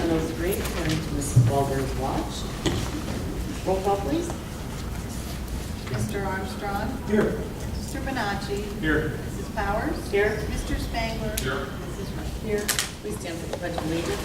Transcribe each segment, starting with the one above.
11:03, according to Mrs. Walder's watch. Roll call, please. Mr. Armstrong. Here. Mr. Bonacci. Here. Mrs. Powers. Here. Mr. Spangler. Here. Mrs. Wright. Here. Please stand for the pledge of allegiance.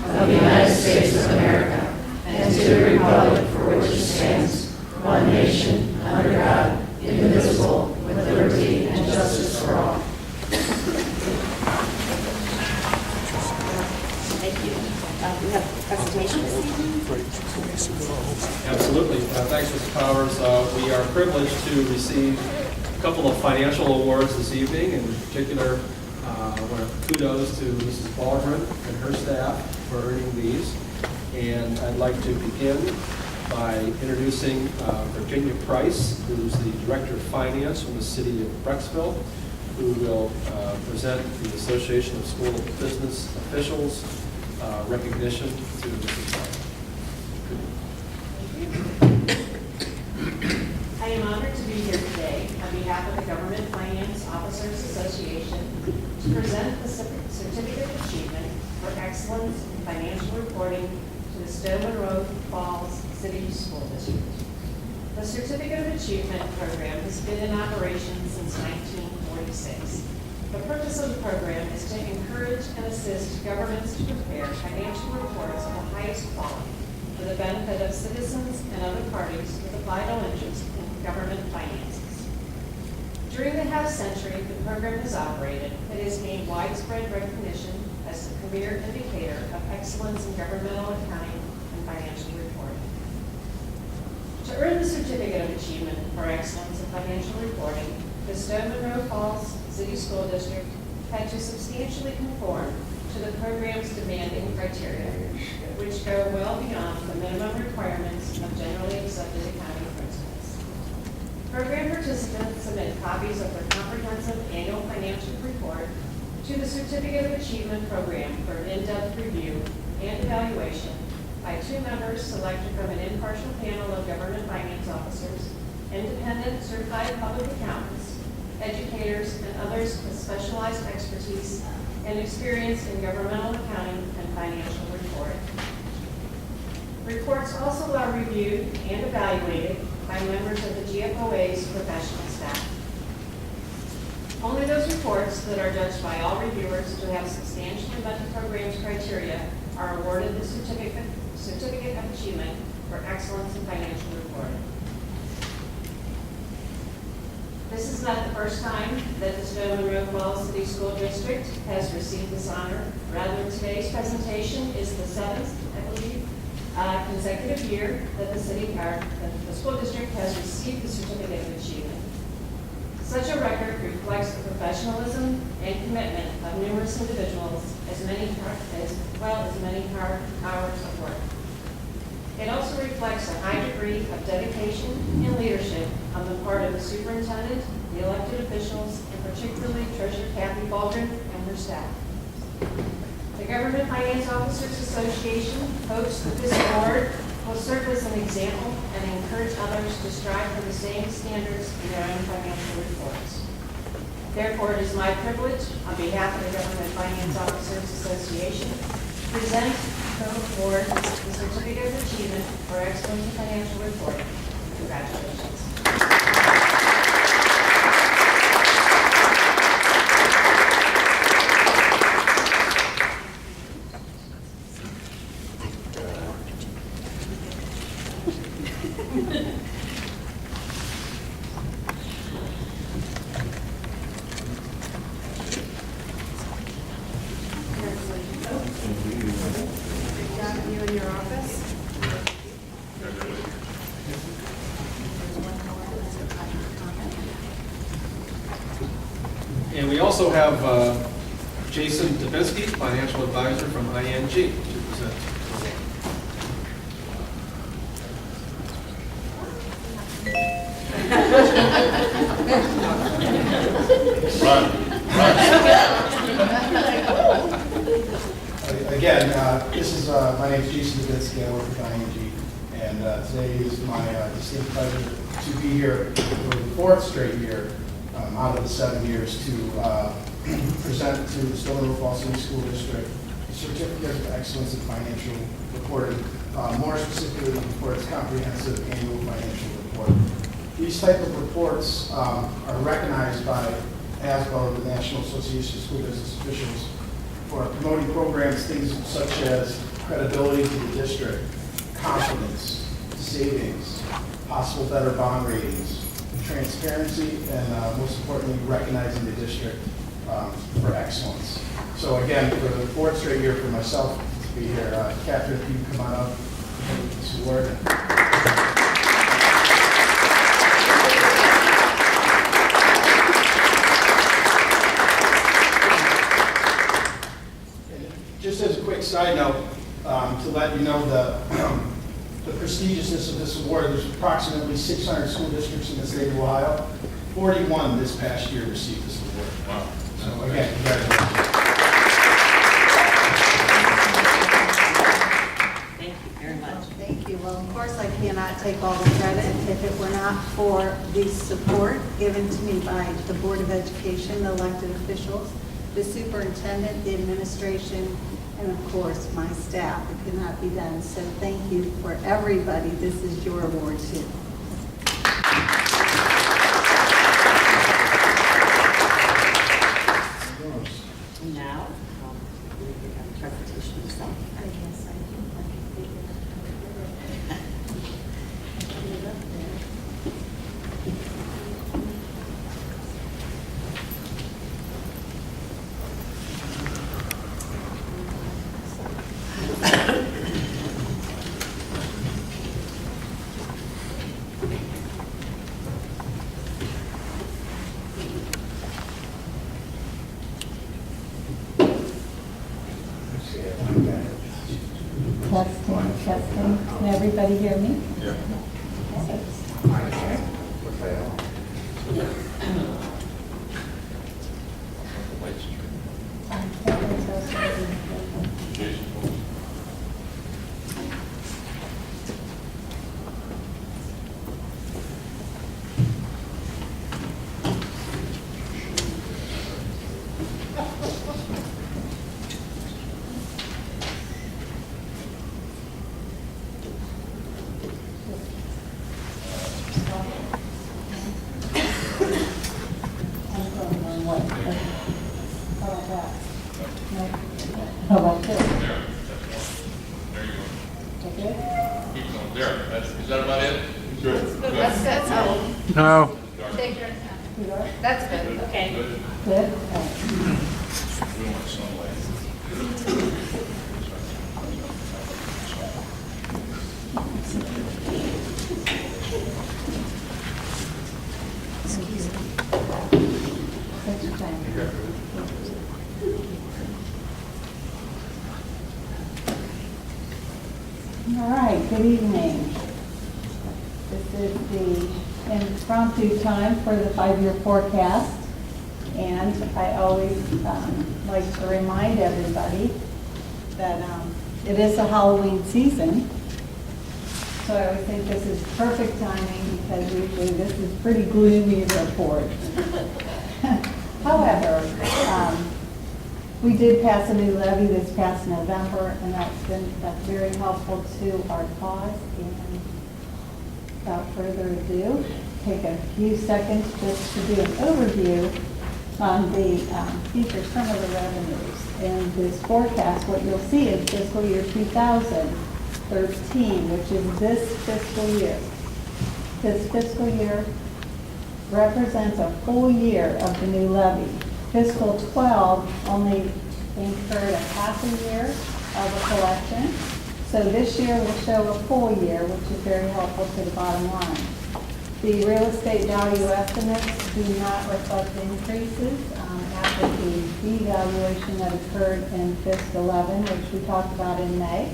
Of the United States of America, and to the republic for which it stands, one nation, under God, indivisible, with liberty and justice for all. Thank you. We have a presentation this evening. Absolutely. Thanks, Mr. Powers. We are privileged to receive a couple of financial awards this evening. In particular, I want to kudos to Mrs. Baldwin and her staff for earning these. And I'd like to begin by introducing Virginia Price, who's the Director of Finance from the City of Brecksville, who will present the Association of School Business Officials recognition to Mrs. Baldwin. I am honored to be here today on behalf of the Government Finance Officers Association to present the Certificate of Achievement for Excellence in Financial Reporting to the Stowe Monroe Falls City School District. The Certificate of Achievement program has been in operation since 1946. The purpose of the program is to encourage and assist governments to prepare financial reports of the highest quality for the benefit of citizens and other parties with a vital interest in government finances. During the half century the program has operated, it has gained widespread recognition as the premier indicator of excellence in governmental accounting and financial reporting. To earn the Certificate of Achievement for Excellence in Financial Reporting, the Stowe Monroe Falls City School District had to substantially conform to the program's demanding criteria, which go well beyond the minimum requirements of generally accepted accounting principles. Program participants submit copies of their comprehensive annual financial report to the Certificate of Achievement program for an in-depth review and evaluation by two members selected from an impartial panel of government finance officers, independent certified public accountants, educators, and others with specialized expertise and experience in governmental accounting and financial reporting. Reports also are reviewed and evaluated by members of the GFOA's professional staff. Only those reports that are judged by all reviewers to have substantially met the program's criteria are awarded the Certificate of Achievement for Excellence in Financial Reporting. This is not the first time that the Stowe Monroe Falls City School District has received this honor. Rather, today's presentation is the seventh, I believe, consecutive year that the school district has received the Certificate of Achievement. Such a record reflects the professionalism and commitment of numerous individuals as well as many hard hours of work. It also reflects a high degree of dedication and leadership on the part of the superintendent, the elected officials, and particularly Treasurer Kathy Baldwin and her staff. The Government Finance Officers Association hopes that this award will serve as an example and encourage others to strive for the same standards in their own financial reports. Therefore, it is my privilege, on behalf of the Government Finance Officers Association, to present the award the Certificate of Achievement for Excellence in Financial Reporting. Congratulations. You in your office. And we also have Jason Dubinsky, financial advisor from ING, to present. Again, my name is Jason Dubinsky. I work with ING, and today is my distinct pleasure to be here for the fourth straight year out of the 7 years to present to the Stony Brook Falls City School District a Certificate of Excellence in Financial Reporting, more specifically for its comprehensive annual financial report. These type of reports are recognized by ASBO, the National Association of School Business Officials, for promoting programs, things such as credibility to the district, confidence, savings, possible better bond ratings, transparency, and most importantly, recognizing the district for excellence. So again, for the fourth straight year for myself to be here, Catherine, if you come on up and take this award. Just as a quick side note, to let you know the prestigiousness of this award, there's approximately 600 school districts in the state of Ohio. 41 this past year received this award. Wow. So again, congratulations. Thank you very much. Thank you. Well, of course, I cannot take all the credit if it were not for the support given to me by the Board of Education, the elected officials, the superintendent, the administration, and of course, my staff. It could not be done. So thank you for everybody. This is your award too. Now, we have interpretation of self. I guess I do. I can figure it out. Put it up there. Testing, testing. Can everybody hear me? Yeah. How about this? Okay. There, is that about it? Good. That's good. No. Take your time. You are? That's good, okay. Good. Good? We don't want sunlight. Take your time. All right, good evening. This is the impromptu time for the 5-year forecast. And I always like to remind everybody that it is a Halloween season. So I always think this is perfect timing because usually this is pretty gloomy report. However, we did pass a new levy this past November, and that's very helpful to our cause. And without further ado, take a few seconds just to do an overview on these are some of the revenues. In this forecast, what you'll see is fiscal year 2013, which is this fiscal year. This fiscal year represents a full year of the new levy. Fiscal 12 only incurred a half a year of a collection. So this year will show a full year, which is very helpful to the bottom line. The real estate value estimates do not reflect increases after the devaluation that occurred in fiscal 11, which we talked about in May.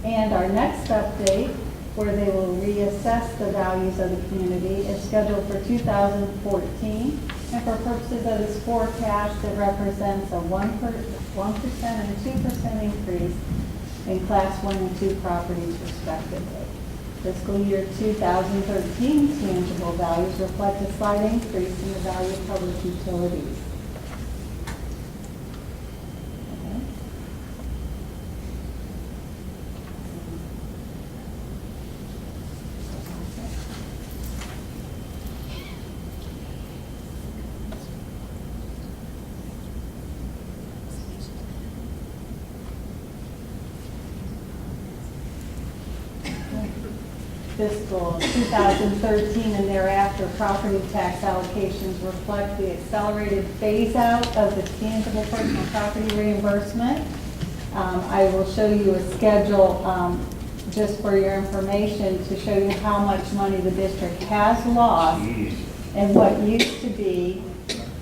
And our next update, where they will reassess the values of the community, is scheduled for 2014. And for purposes of this forecast, it represents a 1% and 2% increase in Class 1 and 2 properties respectively. Fiscal year 2013 tangible values reflect a slight increase in the value of public utilities. Okay. Fiscal 2013 and thereafter, property tax allocations reflect the accelerated phase-out of the tangible personal property reimbursement. I will show you a schedule just for your information to show you how much money the district has lost and what used to be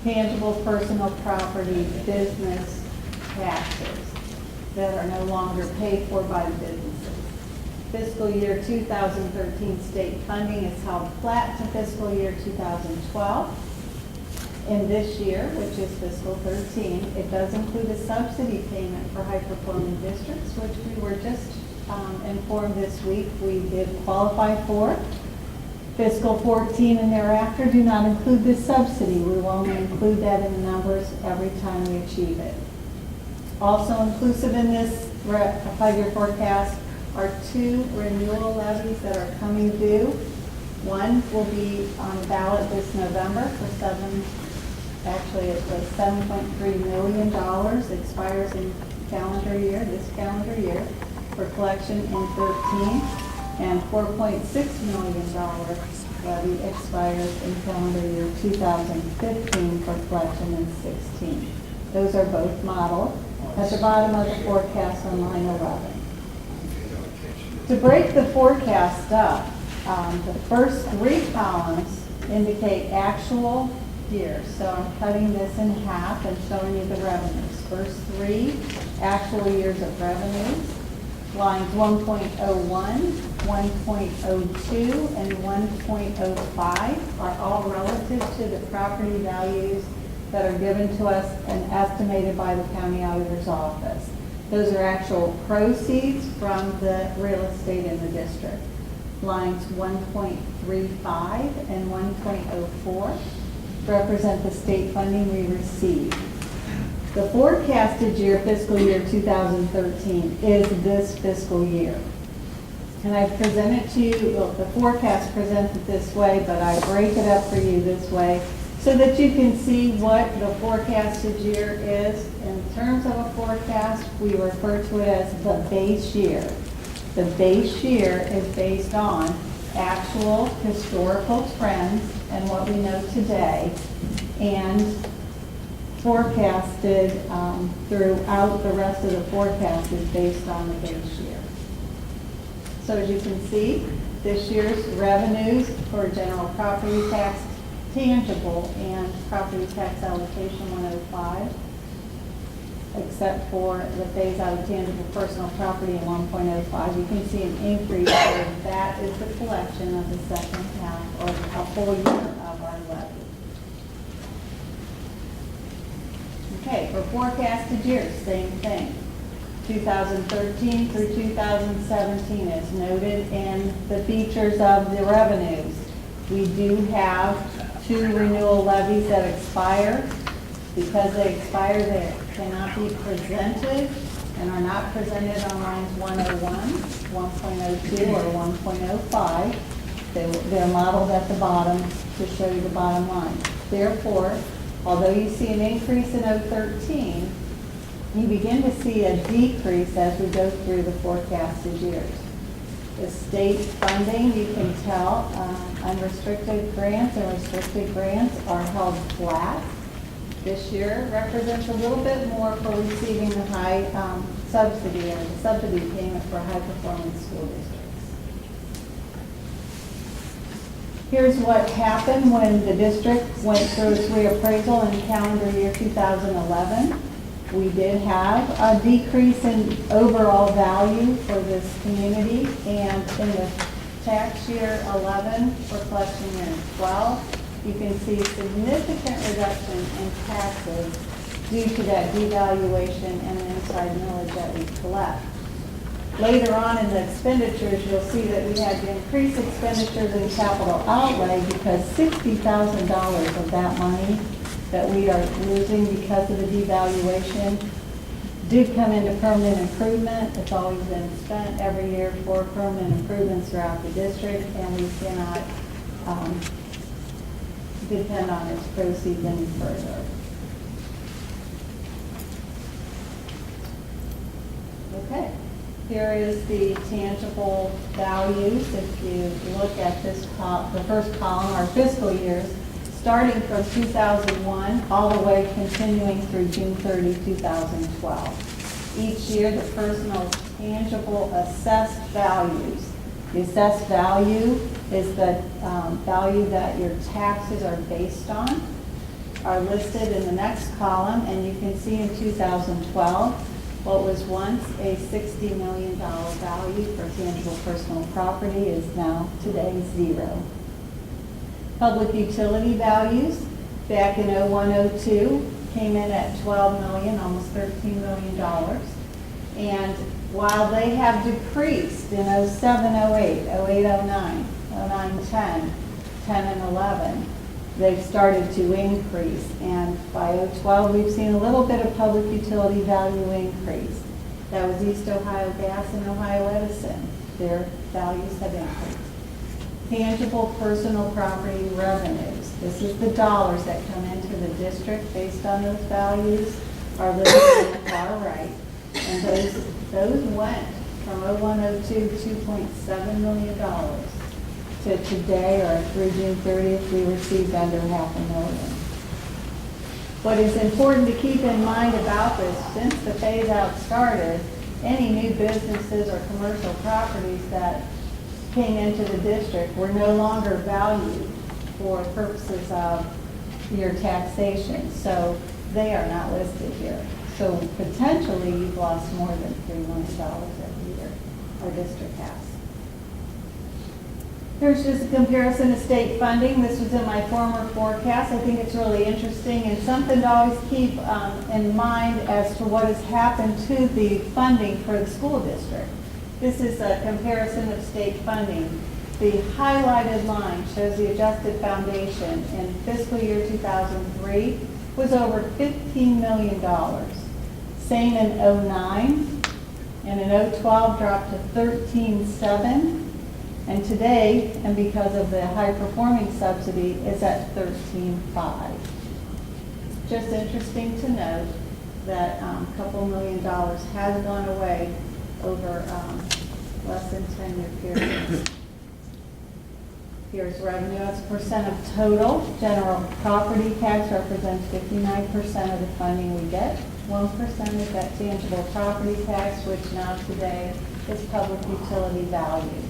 tangible personal property business taxes that are no longer paid for by the businesses. Fiscal year 2013 state funding is held flat to fiscal year 2012. In this year, which is fiscal 13, it does include a subsidy payment for high-performing districts, which we were just informed this week we did qualify for. Fiscal 14 and thereafter do not include this subsidy. We will only include that in the numbers every time we achieve it. Also inclusive in this five-year forecast are two renewal levies that are coming due. One will be on the ballot this November for $7.3 million, expires in this calendar year, for collection in 13, and $4.6 million levy expires in calendar year 2015 for collection in 16. Those are both modeled at the bottom of the forecast on line 11. To break the forecast up, the first three columns indicate actual years. So I'm cutting this in half and showing you the revenues. First three actual years of revenues. Lines 1.01, 1.02, and 1.05 are all relative to the property values that are given to us and estimated by the county auditor's office. Those are actual proceeds from the real estate in the district. Lines 1.35 and 1.04 represent the state funding we receive. The forecasted year, fiscal year 2013, is this fiscal year. And I've presented to you, well, the forecast presented this way, but I break it up for you this way so that you can see what the forecasted year is. In terms of a forecast, we refer to it as the base year. The base year is based on actual historical trends and what we know today, and forecasted throughout the rest of the forecast is based on the base year. So as you can see, this year's revenues for general property tax tangible and property tax allocation 105, except for the phase out of tangible personal property in 1.05, you can see an increase where that is the collection of the second half or a full year of our levy. Okay, for forecasted years, same thing. 2013 through 2017 is noted in the features of the revenues. We do have two renewal levies that expire. Because they expire, they cannot be presented and are not presented on lines 101, 1.02, or 1.05. They're modeled at the bottom to show you the bottom line. Therefore, although you see an increase in 013, you begin to see a decrease as we go through the forecasted years. The state funding, you can tell, unrestricted grants and restricted grants are held flat. This year represents a little bit more for receiving the high subsidy or the subsidy payment for high-performing school districts. Here's what happened when the district went through its reappraisal in calendar year 2011. We did have a decrease in overall value for this community, and in the tax year 11 for collection year 12, you can see significant reduction in taxes due to that devaluation and the inside millage that we collect. later on in the expenditures, you'll see that we had to increase expenditures in capital outlay because $60,000 of that money that we are losing because of the devaluation did come into permanent improvement. It's always been spent every year for permanent improvements throughout the district, and we cannot depend on its proceeds any further. Okay, here is the tangible values. If you look at this, the first column, our fiscal years, starting from 2001 all the way continuing through June 30, 2012. Each year, the personal tangible assessed values. The assessed value is the value that your taxes are based on, are listed in the next column, and you can see in 2012, what was once a $60 million value for tangible personal property is now today zero. Public utility values back in 01-02 came in at $12 million, almost $13 million. And while they have decreased in 07-08, 08-09, 09-10, 10 and 11, they've started to increase. And by 012, we've seen a little bit of public utility value increase. That was East Ohio Gas and Ohio Edison. Their values have increased. Tangible personal property revenues. This is the dollars that come into the district based on those values, are listed on the far right. And those went from 01-02, $2.7 million to today, or through June 30th, we received under $500,000. What is important to keep in mind about this, since the phase out started, any new businesses or commercial properties that came into the district were no longer valued for purposes of your taxation. So they are not listed here. So potentially you've lost more than $3 million every year, our district has. Here's just a comparison of state funding. This was in my former forecast. I think it's really interesting and something to always keep in mind as to what has happened to the funding for the school district. This is a comparison of state funding. The highlighted line shows the adjusted foundation in fiscal year 2003 was over $15 million. Same in 09, and in 012 dropped to 13.7, and today, and because of the high performing subsidy, is at 13.5. Just interesting to note that a couple $1 million has gone away over less than 10-year period. Here's revenue as a percent of total. General property tax represents 59% of the funding we get. 1% is that tangible property tax, which now today is public utility value.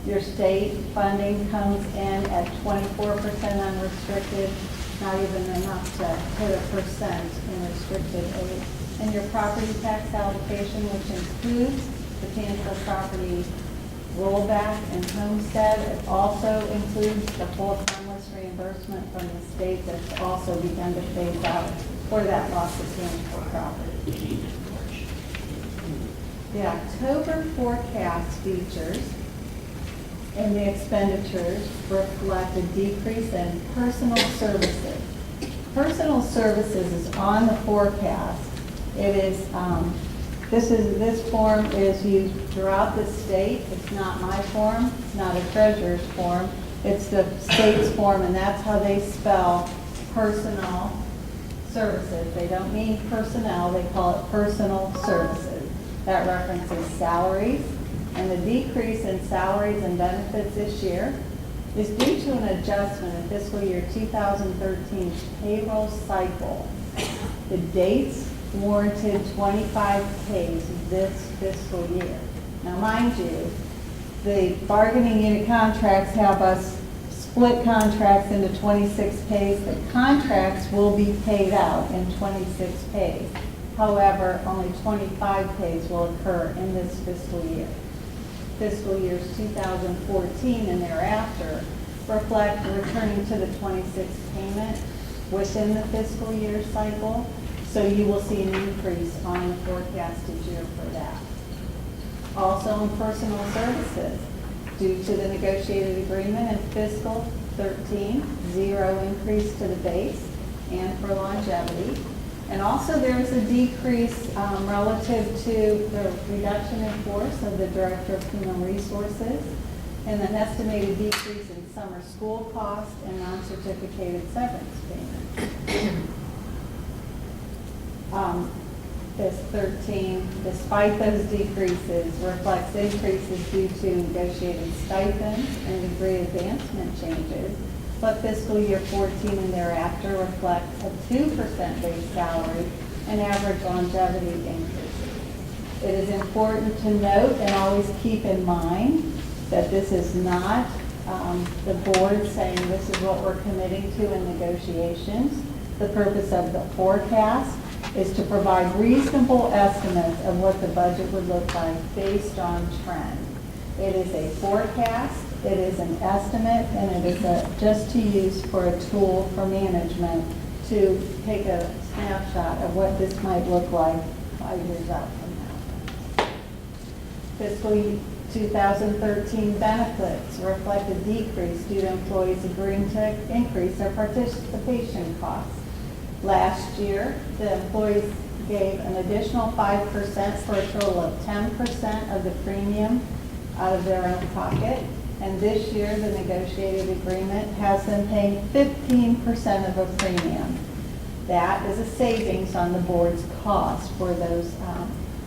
Your state funding comes in at 24% unrestricted, not even enough to hit a percent in restricted aid. And your property tax allocation, which includes the tangible property rollback and homestead, it also includes the full harmless reimbursement from the state that's also begun to phase out for that loss of tangible property. The October forecast features and the expenditures reflect a decrease in personal services. Personal services is on the forecast. It is, this form is used throughout the state. It's not my form, it's not a treasurer's form. It's the state's form, and that's how they spell personal services. They don't mean personnel, they call it personal services. That references salaries, and the decrease in salaries and benefits this year is due to an adjustment in fiscal year 2013's payroll cycle. The dates warranted 25 pays this fiscal year. Now, mind you, the bargaining unit contracts have us split contracts into 26 pays. The contracts will be paid out in 26 pays. However, only 25 pays will occur in this fiscal year. Fiscal years 2014 and thereafter reflect returning to the 26th payment within the fiscal year cycle. So you will see an increase on the forecasted year for that. Also in personal services, due to the negotiated agreement in fiscal 13, 0 increase to the base and for longevity. And also there's a decrease relative to the reduction in force of the Director of Human Resources and an estimated decrease in summer school costs and non-certificated severance payments. This 13, despite those decreases, reflects increases due to negotiated stipends and degree advancement changes, but fiscal year 14 and thereafter reflects a 2% base salary and average longevity increases. It is important to note and always keep in mind that this is not the board saying this is what we're committing to in negotiations. The purpose of the forecast is to provide reasonable estimates of what the budget would look like based on trend. It is a forecast, it is an estimate, and it is just to use for a tool for management to take a snapshot of what this might look like 5 years out from now. Fiscal 2013 benefits reflect a decrease due to employees agreeing to increase their participation costs. Last year, the employees gave an additional 5% for a total of 10% of the premium out of their own pocket. And this year, the negotiated agreement has them paying 15% of a premium. That is a savings on the board's cost for those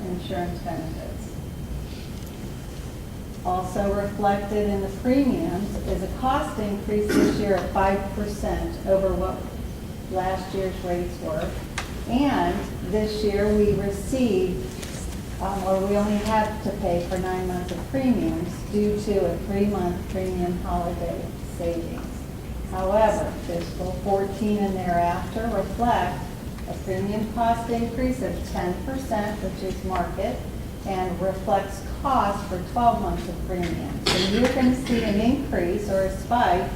insurance benefits. Also reflected in the premiums is a cost increase this year of 5% over what last year's rates were. And this year we received, or we only had to pay for 9 months of premiums due to a 3-month premium holiday savings. However, fiscal 14 and thereafter reflect a premium cost increase of 10%, which is market, and reflects cost for 12 months of premium. So you're going to see an increase or a spike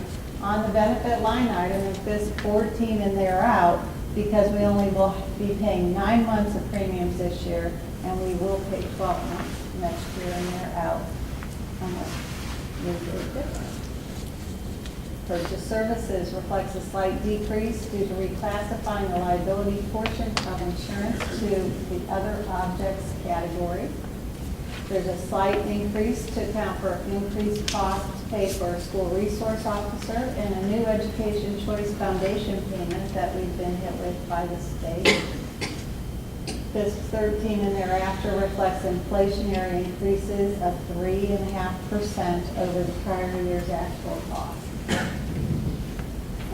on the benefit line item in fiscal 14 and thereout, because we only will be paying 9 months of premiums this year, and we will pay 12 months next year and thereout, unless we do it different. Purchase services reflects a slight decrease due to reclassifying the liability portion of insurance to the other objects category. There's a slight increase to account for increased costs paid for a school resource officer and a new Education Choice Foundation payment that we've been hit with by the state. This 13 and thereafter reflects inflationary increases of 3.5% over the prior year's actual cost.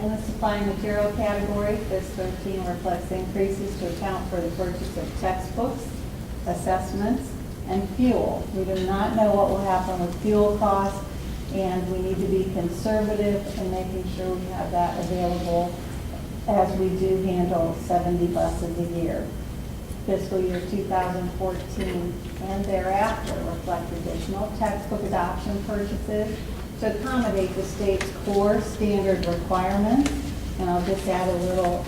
In the supply and material category, this 13 reflects increases to account for the purchase of textbooks, assessments, and fuel. We do not know what will happen with fuel costs, and we need to be conservative in making sure we have that available as we do handle 70 buses a year. Fiscal year 2014 and thereafter reflect additional textbook adoption purchases to accommodate the state's core standard requirements. And I'll just add a little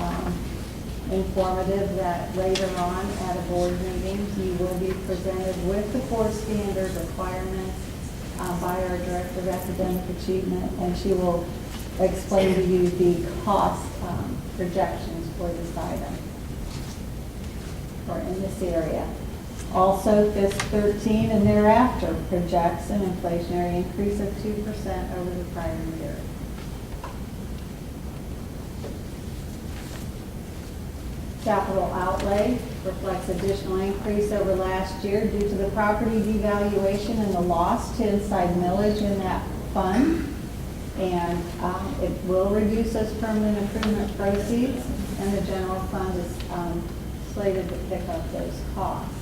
informative that later on at a board meeting, you will be presented with the core standard requirements by our Director of Academic Achievement, and she will explain to you the cost projections for this item or in this area. Also, FIS 13 and thereafter projects an inflationary increase of 2% over the prior year. Capital outlay reflects additional increase over last year due to the property devaluation and the loss to inside millage in that fund. And it will reduce those permanent improvement proceeds, and the general fund is slated to pick up those costs.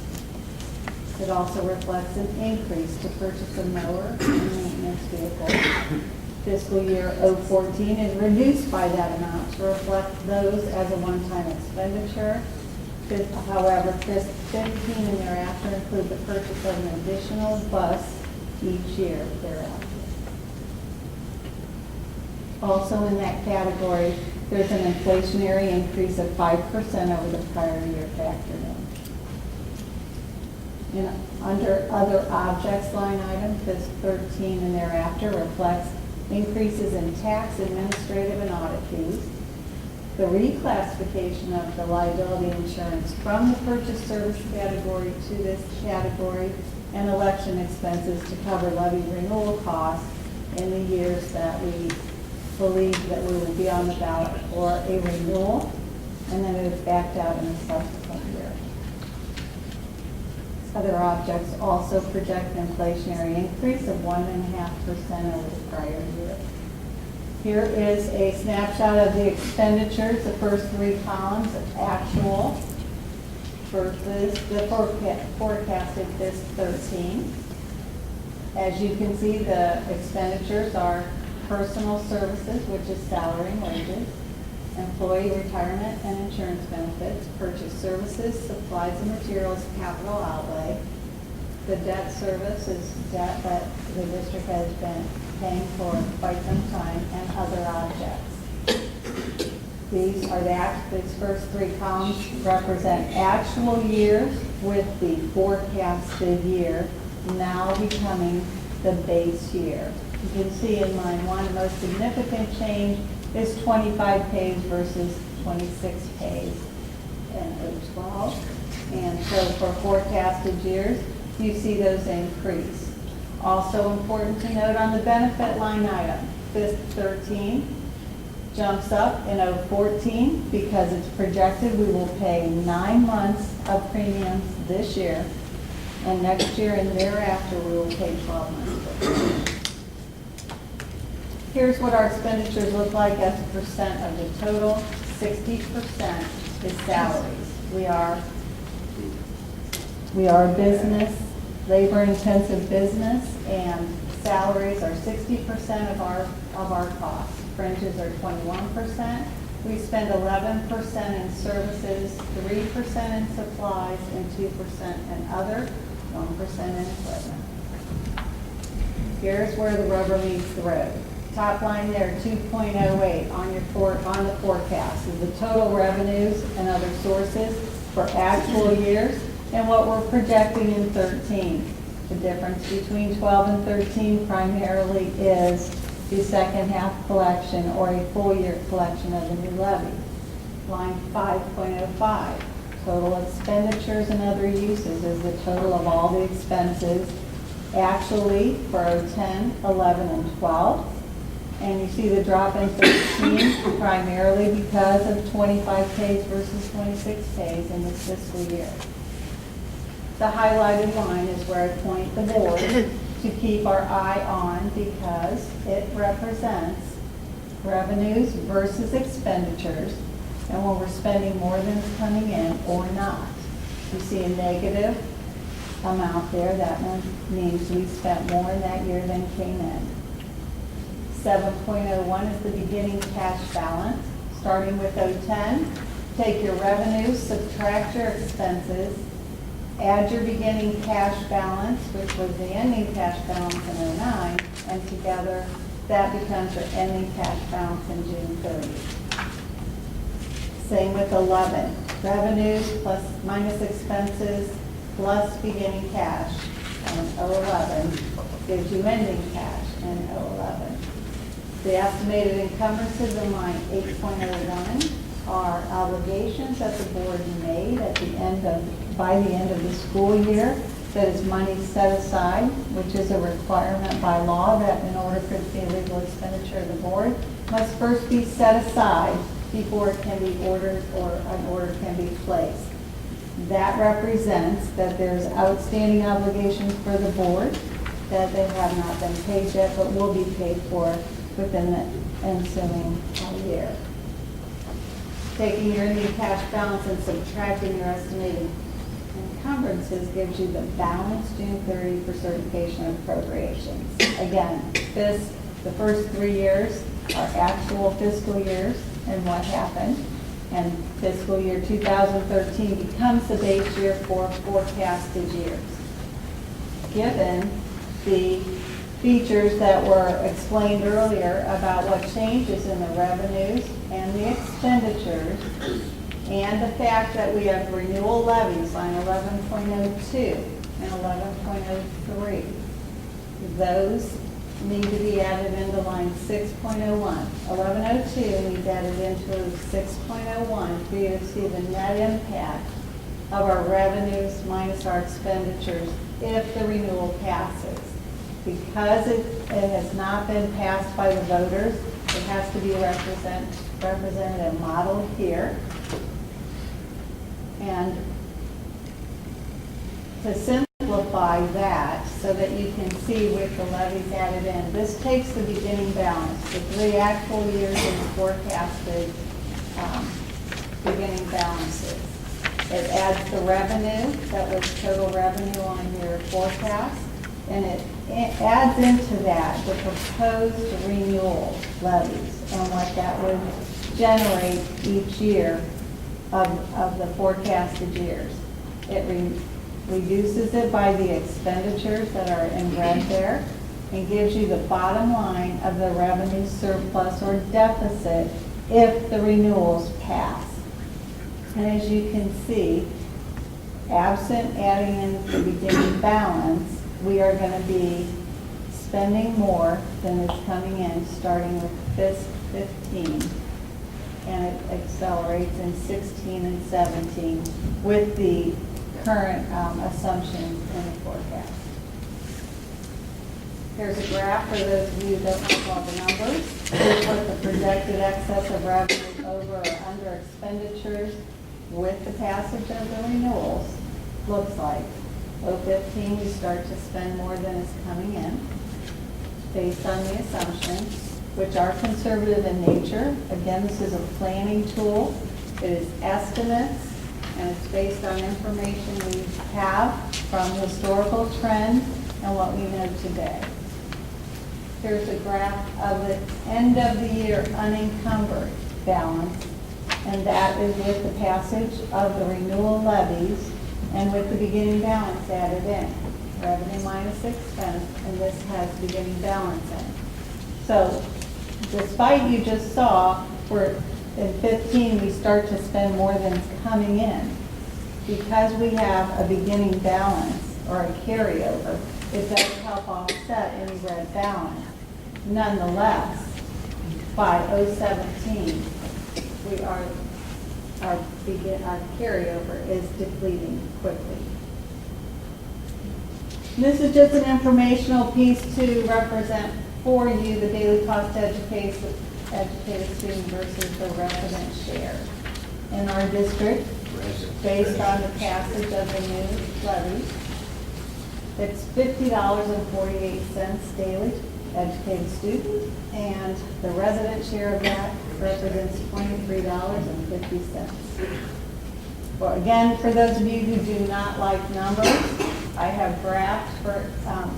It also reflects an increase to purchase a mower and maintenance vehicles. Fiscal year 014 is reduced by that amount to reflect those as a one-time expenditure. However, FIS 15 and thereafter include the purchase of an additional bus each year thereafter. Also in that category, there's an inflationary increase of 5% over the prior year factored in. Under other objects line item, FISC 13 and thereafter reflects increases in tax, administrative, and audit fees. The reclassification of the liability insurance from the purchase service category to this category, and election expenses to cover levy renewal costs in the years that we believe that we will be on the ballot for a renewal, and then it is backed out in a subsequent year. Other objects also project an inflationary increase of 1.5% over the prior year. Here is a snapshot of the expenditures, the first three columns of actual versus the forecasted FISC 13. As you can see, the expenditures are personal services, which is salary and wages, employee retirement and insurance benefits, purchase services, supplies and materials, capital outlay. The debt service is debt that the district has been paying for quite some time, and other objects. These first three columns represent actual years with the forecasted year now becoming the base year. You can see in line one, the most significant change is 25 pays versus 26 pays in 012. And so for forecasted years, you see those increase. Also important to note on the benefit line item, FISC 13 jumps up in 014 because it's projected we will pay 9 months of premiums this year, and next year and thereafter we will pay 12 months of premiums. Here's what our expenditures look like as a percent of the total. 60% is salaries. We are a business, labor-intensive business, and salaries are 60% of our costs. Fringes are 21%. We spend 11% in services, 3% in supplies, and 2% in other, 1% in equipment. Here's where the rubber meets the road. Top line there, 2.08 on the forecast is the total revenues and other sources for actual years and what we're projecting in 13. The difference between 12 and 13 primarily is the second half collection or a full year collection of the new levy. Line 5.05, total expenditures and other uses is the total of all the expenses actually for 10, 11, and 12. And you see the drop in 13 primarily because of 25 pays versus 26 pays in this fiscal year. The highlighted line is where I point the board to keep our eye on because it represents revenues versus expenditures and when we're spending more than is coming in or not. You see a negative amount there, that means we spent more in that year than came in. 7.01 is the beginning cash balance. Starting with 010, take your revenues, subtract your expenses, add your beginning cash balance, which was the ending cash balance in 09, and together that becomes your ending cash balance in June 30. Same with 11, revenues plus minus expenses plus beginning cash in 011 gives you ending cash in 011. The estimated encumbrances in line 8.01 are obligations that the board made by the end of the school year. That is money set aside, which is a requirement by law that in order for it to be a legal expenditure of the board, must first be set aside before it can be ordered or an order can be placed. That represents that there's outstanding obligations for the board that they have not been paid yet, but will be paid for within the ensuing year. Taking your ending cash balance and subtracting your estimated encumbrances gives you the balance June 30 for certification of appropriations. Again, the first 3 years are actual fiscal years and what happened. And fiscal year 2013 becomes the base year for forecasted years. Given the features that were explained earlier about what changes in the revenues and the expenditures, and the fact that we have renewal levies, line 11.02, and 11.03. Those need to be added into line 6.01. 11.02 needs added into 6.01 for you to see the net impact of our revenues minus our expenditures if the renewal passes. Because it has not been passed by the voters, it has to be represented and modeled here. And to simplify that so that you can see with the levies added in, this takes the beginning balance, the 3 actual years and the forecasted beginning balances. It adds the revenue, that was total revenue on your forecast, and it adds into that the proposed renewal levies and what that would generate each year of the forecasted years. It reduces it by the expenditures that are in red there and gives you the bottom line of the revenue surplus or deficit if the renewals pass. And as you can see, absent adding in the beginning balance, we are going to be spending more than is coming in, starting with FY 15. And it accelerates in 16 and 17 with the current assumptions in the forecast. Here's a graph for those of you that don't know all the numbers. Here's what the projected excess of revenue over or under expenditures with the passage of the renewals looks like. 015, we start to spend more than is coming in based on the assumptions, which are conservative in nature. Again, this is a planning tool. It is estimates, and it's based on information we have from historical trends and what we know today. Here's a graph of the end of the year unencumbered balance, and that is with the passage of the renewal levies and with the beginning balance added in. Revenue minus expense, and this has beginning balance in. So despite you just saw, we're in 15, we start to spend more than is coming in. Because we have a beginning balance or a carryover, it does help offset any red balance. Nonetheless, by 017, our carryover is depleting quickly. This is just an informational piece to represent for you the daily cost educated student versus the resident share. In our district, based on the passage of the new levies, it's $50.48 daily educated student, and the resident share of that represents $23.50. Well, again, for those of you who do not like numbers, I have graphed for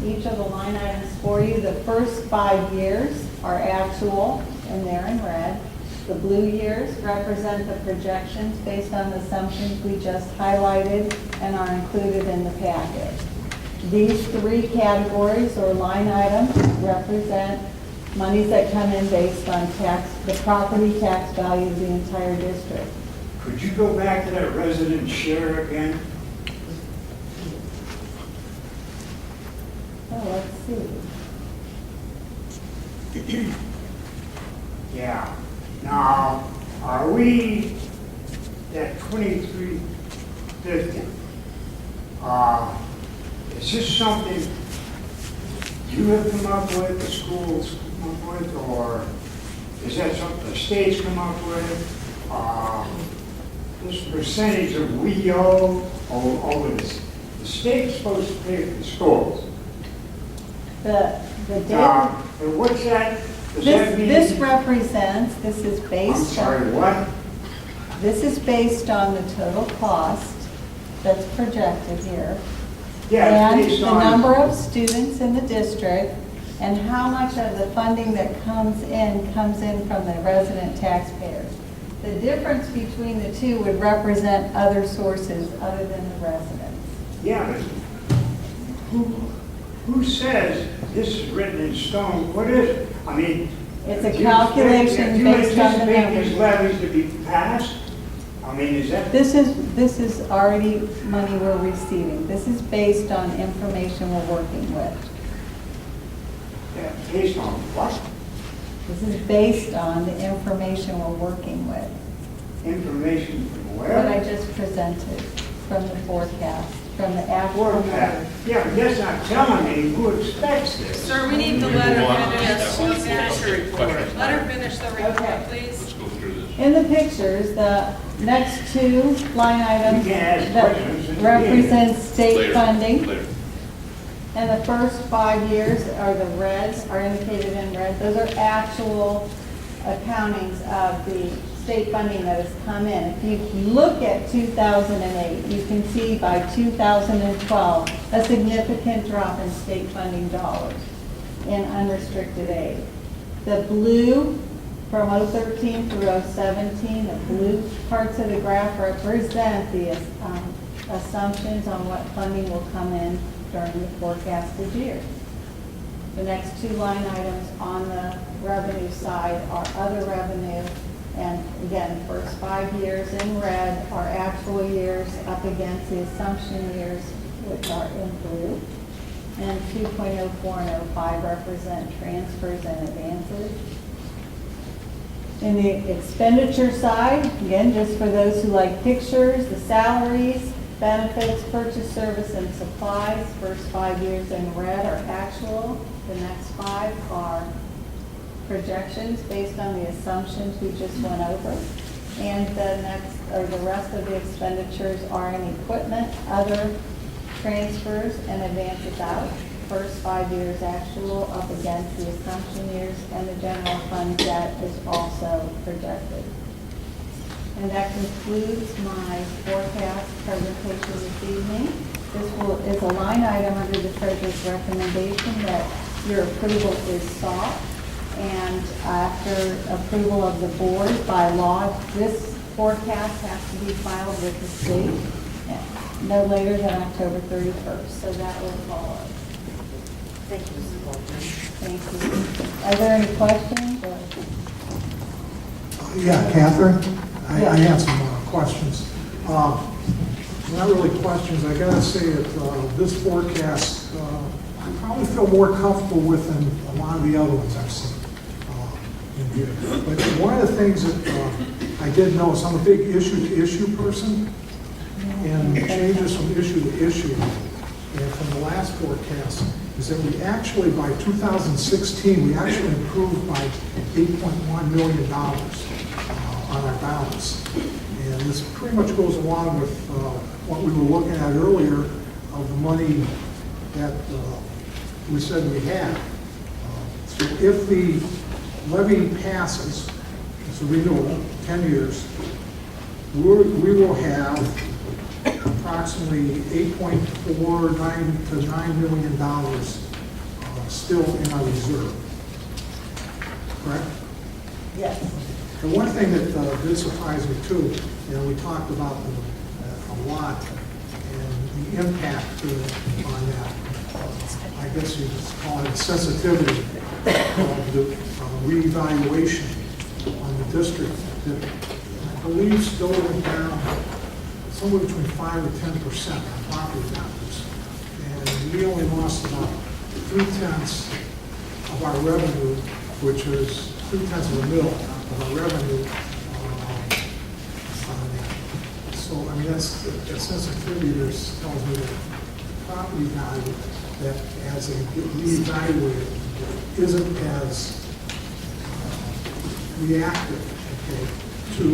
each of the line items for you. The first 5 years are actual, and they're in red. The blue years represent the projections based on the assumptions we just highlighted and are included in the package. These 3 categories or line items represent monies that come in based on the property tax value of the entire district. Could you go back to that resident share again? Oh, let's see. Yeah. Now, are we at 2350? Is this something you have come up with, the schools come up with, or is that something the state's come up with? This percentage of we owe over this. The state's supposed to pay for the schools. The data, And what's that? Does that mean? this represents, this is I'm based sorry, on, what? this is based on the total cost that's projected here. Yeah, And it's based the on. number of students in the district and how much of the funding that comes in from the resident taxpayers. The difference between the two would represent other sources other than the residents. Yeah, but who says this is written in stone? What is it? I mean. It's a do you calculation expect- based on the Do you anticipate these numbers. levies to be passed? I mean, is that, This is already money we're receiving. This is based on information we're working with. based on what? This is based on the information we're working with. Information from What I where? just presented from the forecast, from the actual Forecast. numbers. Yeah, but that's not telling me who expects this. Sir, we need the We letter move on. finished. Yes, she's finished her report. Let her finish the report, Okay. please. Let's go through this. In the pictures, the next two line items You can't ask that questions at the represent state Later, funding. Later. And the first 5 years are the reds, are indicated in red. Those are actual accountings of the state funding that has come in. If you look at 2008, you can see by 2012, a significant drop in state funding dollars in unrestricted aid. The blue from 013 through 017, the blue parts of the graph represent the assumptions on what funding will come in during the forecasted year. The next two line items on the revenue side are other revenue. And again, first 5 years in red are actual years up against the assumption years, which are in blue. And 2.04 and 05 represent transfers and advances. In the expenditure side, again, just for those who like pictures, the salaries, benefits, purchase service, and supplies, first 5 years in red are actual. The next 5 are projections based on the assumptions we just went over. And the next, or the rest of the expenditures are in equipment, other transfers, and advances out. First 5 years actual up against the assumption years, and the general fund debt is also projected. And that concludes my forecast presentation this evening. This is a line item under the treasurer's recommendation that your approval is sought. And after approval of the board by law, this forecast has to be filed with the state no later than October 31st. So that will follow. Thank you, Mrs. Baldwin. Thank you. Are there any questions? Yeah, Catherine, I Yeah. have some questions. Not really questions, I gotta say that this forecast, I probably feel more comfortable with than a lot of the other ones I've seen in here. But one of the things that I did notice, I'm a big issue-to-issue person, and changes from issue to issue, and from the last forecast, is that we actually, by 2016, we actually improved by $8.1 million on our balance. And this pretty much goes along with what we were looking at earlier of the money that we said we had. So if the levy passes, it's a renewal, 10 years, we will have approximately $8.49 to $9 million still in our reserve. Correct? Yes. The one thing that did surprise me too, we talked about them a lot, and the impact on that, I guess you could call it sensitivity of the reevaluation on the district, that I believe still went down somewhere between 5 to 10% on property values. And we only lost about 3/10 of our revenue, which is 3/10 of a mil of our revenue on that. So, I mean, that's, that sensitivity just tells me that property value that as they get reevaluated isn't as reactive, okay, to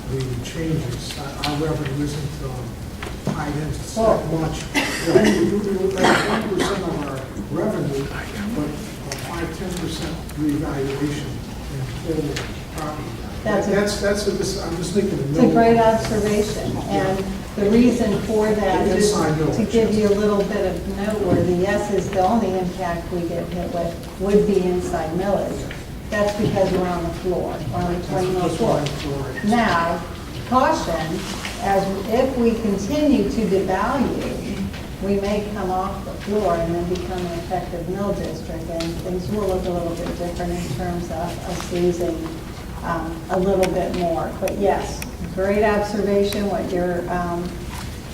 the changes. Our revenue isn't tied into so much. We do like 20% of our revenue, but 5-10% reevaluation in total property value. I'm just thinking. It's a great observation, and the reason for that is to give you a little bit of noteworthy, yes, is the only impact we get hit with would be inside millage. That's because we're on the floor, we're on the 20-mil floor. Now, caution, as if we continue to devalue, we may come off the floor and then become an effective mill district, and things will look a little bit different in terms of us losing a little bit more. But yes, Great observation. What you're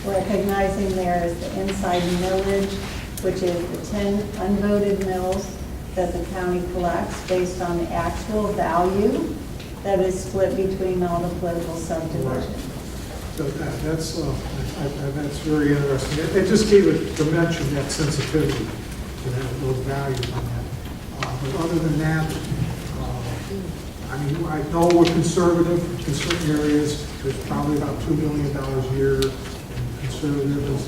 recognizing there is the inside millage, which is the 10 unvoted mills that the county collects based on the actual value that is split between all the political subdivisions. So that's very interesting. It just gave a dimension, that sensitivity to that, those values on that. But other than that, I mean, I know we're conservative in certain areas. There's probably about $2 million a year in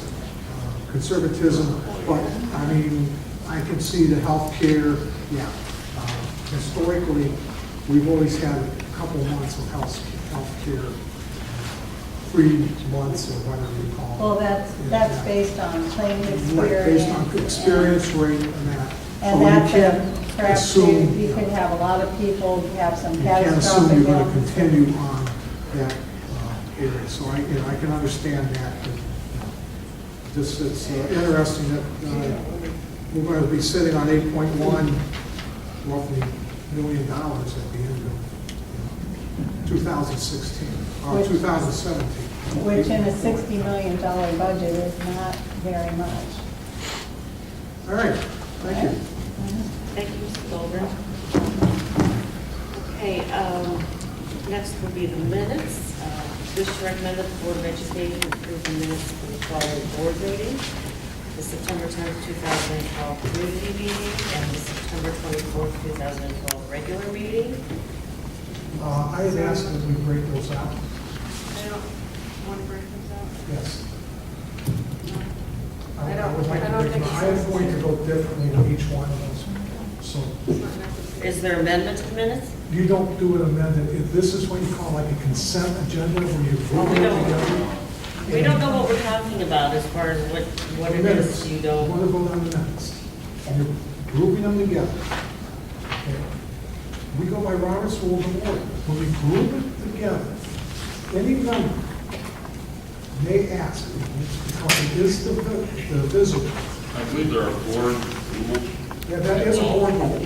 conservatism, but I mean, I can see the healthcare, yeah. Historically, we've always had a couple months of healthcare, 3 months or whatever you call it. Well, that's based on claim Right, based on experience. experience rate and that. And So you that's can't perhaps assume- you could have a lot of people have some You can't assume catastrophic you're going to illness. continue on that area. So I can understand that. But just, it's interesting that we're going to be sitting on 8.1 roughly $1 million at the end of 2016, or Which- 2017. Which in a $60 million budget is not very much. All right, thank you. Thank you, Mrs. Goldberg. Okay, next will be the minutes. Wish to recommend that the Board of Education approve the minutes for the following board meetings: the September 10th, 2012 community meeting and the September 24th, 2012 regular meeting. I had asked that we break those out. I don't want to break those out. Yes. I don't- would like I to don't break think them out. it's I am going to vote differently on each one of those. So It's not necessary. Is there amendment to the minutes? you don't do an amendment. If this is what you call like a consent agenda where you group We it don't- together. We don't know what we're talking about as far as what it Minutes. is you You don't. want to vote on the minutes. And you're grouping them together. Okay. We go by Robert's Rules of Order. When we group it together, any member may ask, because it is divisible. I believe there are board rules. Yeah, that is a board rule.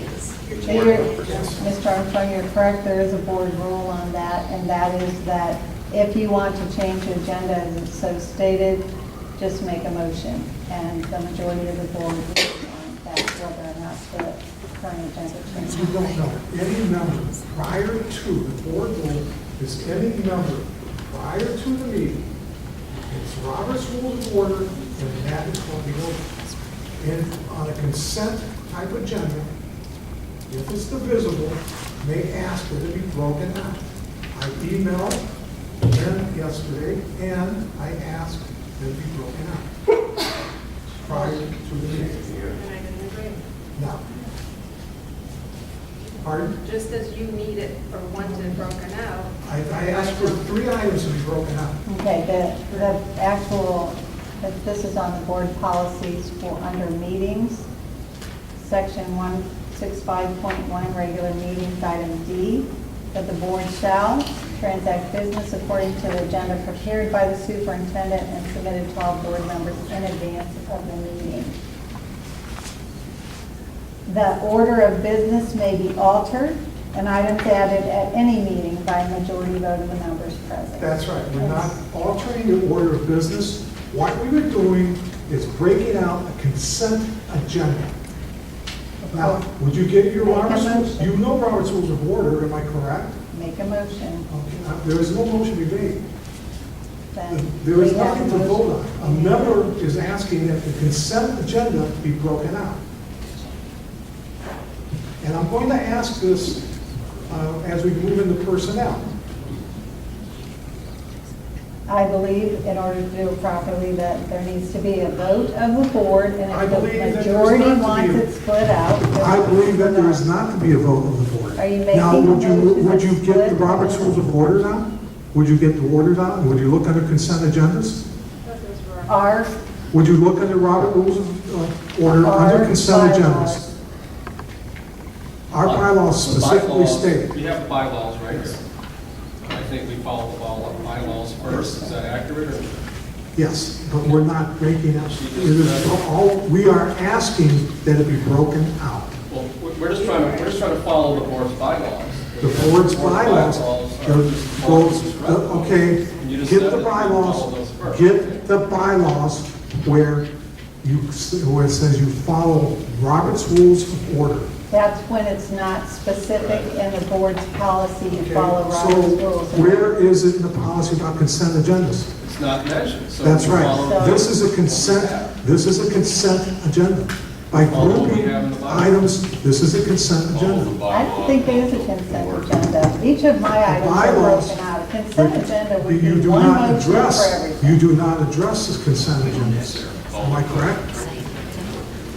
So Mr. Armstrong, you're correct, there is a board rule on that, and that is that if you want to change the agenda as it's so stated, just make a motion, and the majority of the board will on that, whether or not the current agenda You changes. don't know. Any member prior to, the board rule is any member prior to the meeting, it's Robert's Rules of Order, and that is what we go. And on a consent type agenda, if it's divisible, may ask that it be broken out. I emailed them yesterday, and I asked that it be broken out prior to the meeting. And I didn't agree. Now, pardon? Just as you need it or want it broken out. I asked for 3 items to be broken out. Okay, the actual, this is on the board policies for under meetings, section 165.1, regular meetings, item D, that the board shall transact business according to the agenda prepared by the superintendent and submitted to all board members in advance of the meeting. The order of business may be altered and items added at any meeting by a majority vote of the members present. That's right, we're not altering the order of business. What we were doing is breaking out a consent agenda. Now, would you get your Make a Robert's rules? motion. You know Robert's Rules of Order, am I correct? Make a motion, Okay, there is no motion to be made. then. There is we have nothing to motion. vote on. A member is asking that the consent agenda be broken out. And I'm going to ask this as we move into personnel. I believe in order to do it properly, that there needs to be a vote of the board, and I if the believe that there's majority not to wants be- it split out. I believe that there is not to be a vote of the board. Are you Now, making a would motion would to you get the split? Robert's Rules of Order now? Would you get the order down? Would you look under consent agendas? Our, Would you look under Robert Rules of Order under Our consent bylaws. agendas? Our bylaws The specifically bylaws- state. We have bylaws right here. I think we follow the bylaws first. Is that accurate? Or? Yes, but we're not breaking out. It is all, we are asking that it be broken out. Well, we're just trying to follow the board's bylaws. The board's bylaws, are the just board's right. Okay, You just get said the that you follow bylaws, those first. get the bylaws where where it says you follow Robert's Rules of Order. That's when it's not specific in the board's policy to follow Okay, Robert's rules. So where is it in the policy about consent agendas? It's not mentioned, so. That's we follow- right. This is a consent agenda. By Follow what we grouping have in the bylaws. items, this is a consent agenda. I don't think there is a consent agenda. Each of my items are bylaws- broken out. A consent agenda would You be do one not motion for address, everything. you do not address the consent agendas. Am I correct?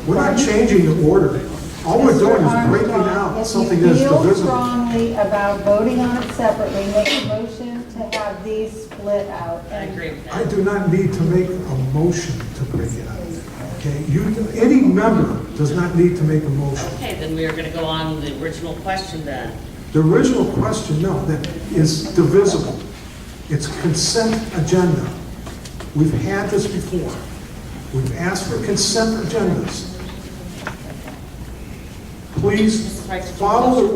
We're not changing the order. All we're doing is breaking out something that's If you feel divisible. strongly about voting on it separately, make a motion to have these split out. I agree with I that. do not need to make a motion to break it out. Okay, any member does not need to make a motion. Okay, then we are going to go on the original question then. The original question, no, that is divisible. It's consent agenda. We've had this before. We've asked for consent agendas. Please follow the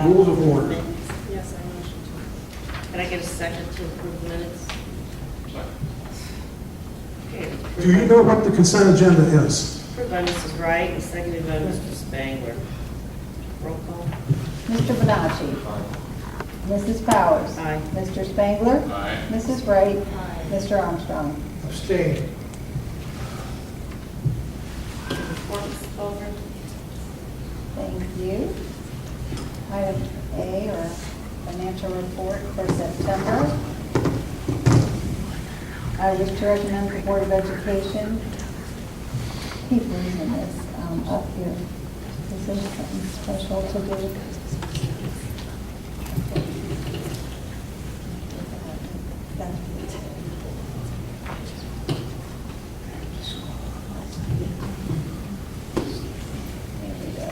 rules of order. Yes, I motion to. Can I get a second to approve the minutes? Okay. Do you know what the consent agenda is? Approved by Mrs. Wright and seconded by Mr. Spangler. Roll call. Mr. Bonacci. Mrs. Powers. Aye. Mr. Spangler. Aye. Mrs. Wright. Mr. Armstrong. Abstain. Report, Mrs. Baldwin. Thank you. Item A, or financial report for September. I wish to recommend the Board of Education, keep losing this up here. Is there something special to do? There we go.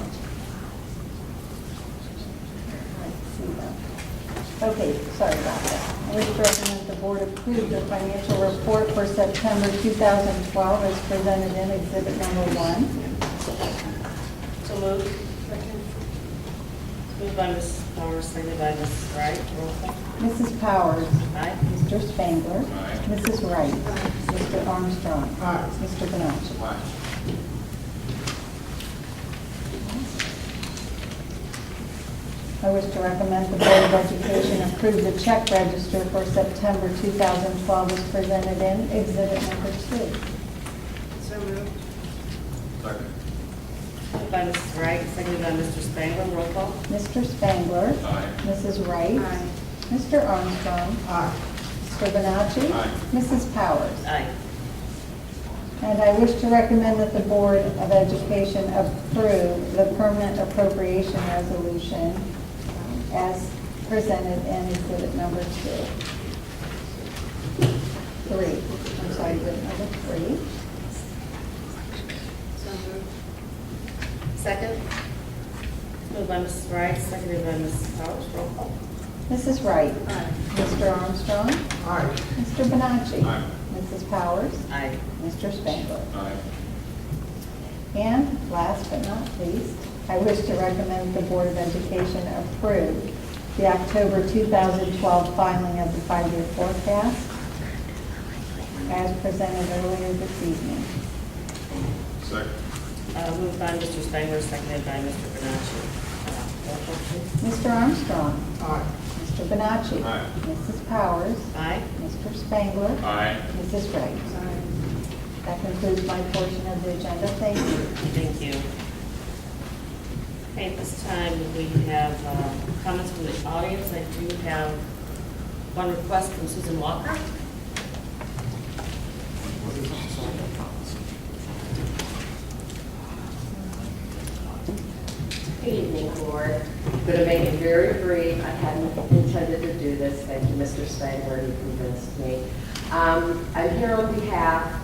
Okay, sorry about that. I wish to recommend the board approve the financial report for September 2012 as presented in exhibit number 1. So moved. Moved by Mrs. Powers, seconded by Mrs. Wright. Roll call. Mrs. Powers. Aye. Mr. Spangler. Aye. Mrs. Wright. Mr. Armstrong. Aye. Mr. Bonacci. I wish to recommend the Board of Education approve the check register for September 2012 as presented in exhibit number 2. So moved. Second. Moved by Mrs. Wright, seconded by Mr. Spangler. Roll call. Mr. Spangler. Aye. Mrs. Wright. Mr. Armstrong. Aye. Mr. Bonacci. Aye. Mrs. Powers. Aye. And I wish to recommend that the Board of Education approve the permanent appropriation resolution as presented in exhibit number 3. I'm sorry, exhibit number 3. Second. Moved by Mrs. Wright, seconded by Mrs. Powers. Roll call. Mrs. Wright. Mr. Armstrong. Aye. Mr. Bonacci. Aye. Mrs. Powers. Aye. Mr. Spangler. Aye. And last but not least, I wish to recommend the Board of Education approve the October 2012 filing of the 5-year forecast as presented earlier this evening. Second. Moved by Mr. Spangler, seconded by Mr. Bonacci. Roll call, please. Mr. Armstrong. Aye. Mr. Bonacci. Aye. Mrs. Powers. Aye. Mr. Spangler. Aye. Mrs. Wright. That concludes my portion of the agenda. Thank you. Thank you. Okay, at this time, we have comments from the audience. I do have one request from Susan Walker. Good evening, Board. I'm going to make it very brief. I hadn't intended to do this. Thank you, Mr. Spangler, you convinced me. I'm here on behalf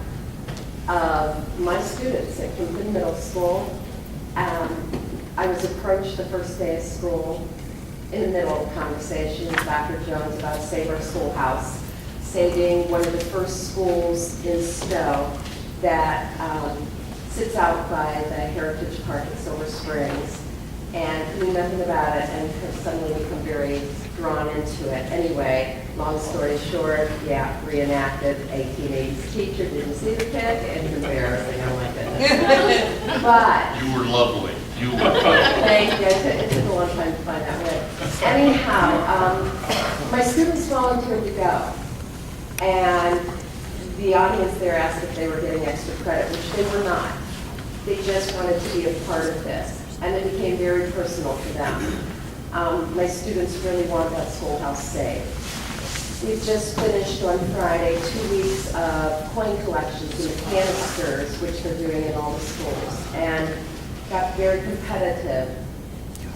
of my students at Kingston Middle School. I was approached the first day of school in the middle of a conversation with Dr. Jones about Save Our Schoolhouse, saving one of the first schools in Stowe that sits out by the Heritage Park at Silver Springs. and knew nothing about it and have suddenly become very drawn into it. Anyway, long story short, yeah, reenacted 1880s teacher, didn't see the pic, it's embarrassing, oh my goodness. But You were lovely. You were. thank you. It took a long time to find that way. Anyhow, my students volunteered to go. And the audience there asked if they were getting extra credit, which they were not. They just wanted to be a part of this. And it became very personal to them. My students really want that schoolhouse saved. We've just finished on Friday 2 weeks of coin collections in the canisters, which they're doing in all the schools, and got very competitive.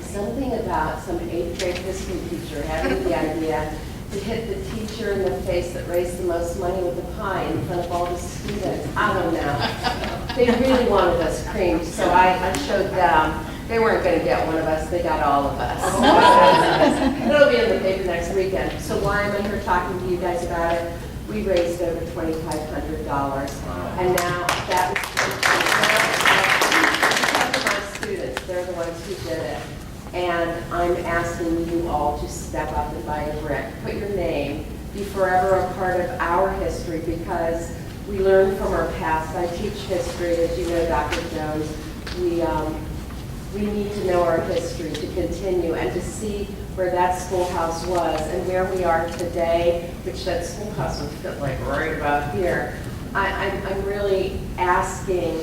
Something about some 8th grade history teacher having the idea to hit the teacher in the face that raised the most money with a pie in front of all the students. I don't know. They really wanted us creamed, so I showed them. They weren't going to get one of us, they got all of us. It'll be in the paper next weekend. So why am I here talking to you guys about it? We raised over $2,500. And now that was because of my students. They're the ones who did it. And I'm asking you all to step up and buy a brick. Put your name, be forever a part of our history, because we learn from our past. I teach history, as you know, Dr. Jones. We need to know our history to continue and to see where that schoolhouse was and where we are today, which that schoolhouse would fit like right about here. I'm really asking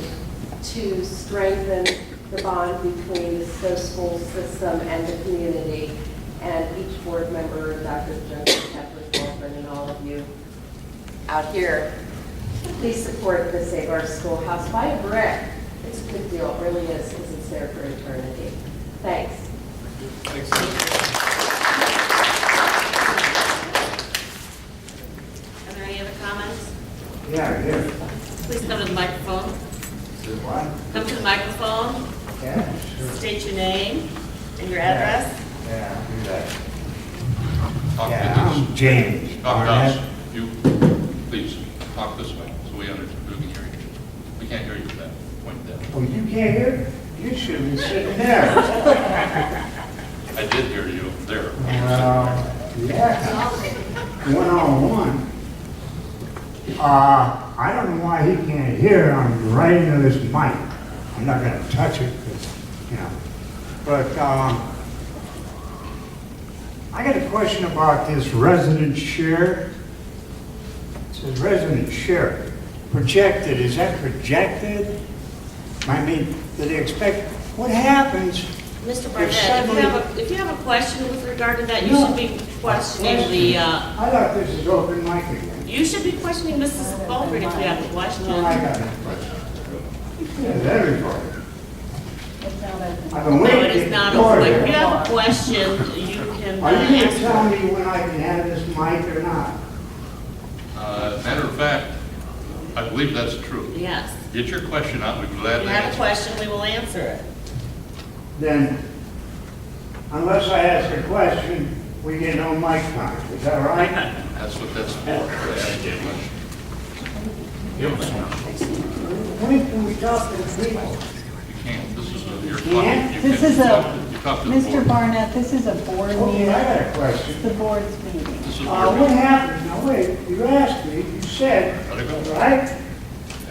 to strengthen the bond between the Stowe school system and the community, and each board member, Dr. Jones, Kathleen Wolfman, and all of you out here, please support the Save Our Schoolhouse. Buy a brick. It's a good deal. It really is, because it's there for eternity. Thanks. Thanks. Are there any other comments? Yeah, yeah. Please come to the microphone. What? Come to the microphone, Yeah, sure. state your name and your address. Yeah, I'll do that. Talk Yeah, to I'm James this. Talk to us. Barnett. You, please, talk this way, so we understand, we can hear you. We can't hear you with that point there. Oh, you can't hear? You should have been sitting there. I did hear you there. Yeah. One-on-one. I don't know why he can't hear. I'm right into this mic. I'm not gonna touch it, because, you know. But, I got a question about this resident share. It says resident share. Projected, is that projected? I mean, do they expect, what happens? Mr. Barnett, somebody- if you have a question with regard to that, you No. should be questioning the, I thought this is open mic again. you should be questioning Mrs. Baldwin if you have a question. No, I got a question. Yes, everybody. It's not open. I've been No, waiting. it is not for open. it. If you have a question, you can Are you going to ask. tell me when I can have this mic or not? Matter of fact, I believe that's true. Yes. Get your question out, we'd be glad If you to have a answer. question, we will answer it. Then, unless I ask a question, we get no mic time. Is that right? That's what that's for, to ask you a question. When can we talk to the people? You can't, this is a, you're Can't? talking. This is a, You talk to the Mr. board. Barnett, this is a board Okay, meeting. I got a It's question. the board's meeting. This is What where, happens, now wait, you asked me, you said, let it go. right?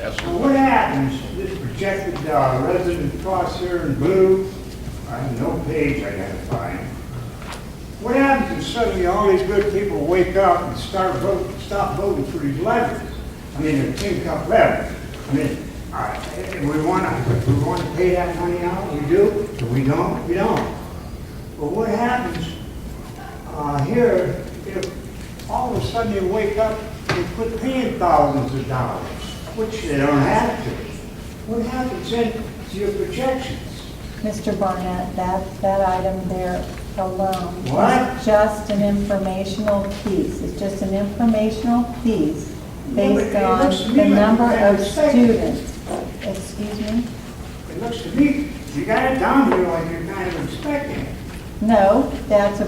Ask Now, your what question. happens, this projected resident costs here in blue, I have no page identifying. What happens if suddenly all these good people wake up and stop voting for these levies? I mean, the tin cup levy. I mean, we want to pay that money out, we do, if we don't, we don't. But what happens here if all of a sudden you wake up and quit paying thousands of dollars, which they don't have to? What happens then to your projections? Mr. Barnett, that item there alone What? is just an informational piece. It's just an informational piece Yeah, but based it on looks to me the like number you had of a mistake. students. Excuse me? It looks to me, you got it down here like you're kind of expecting it. No, that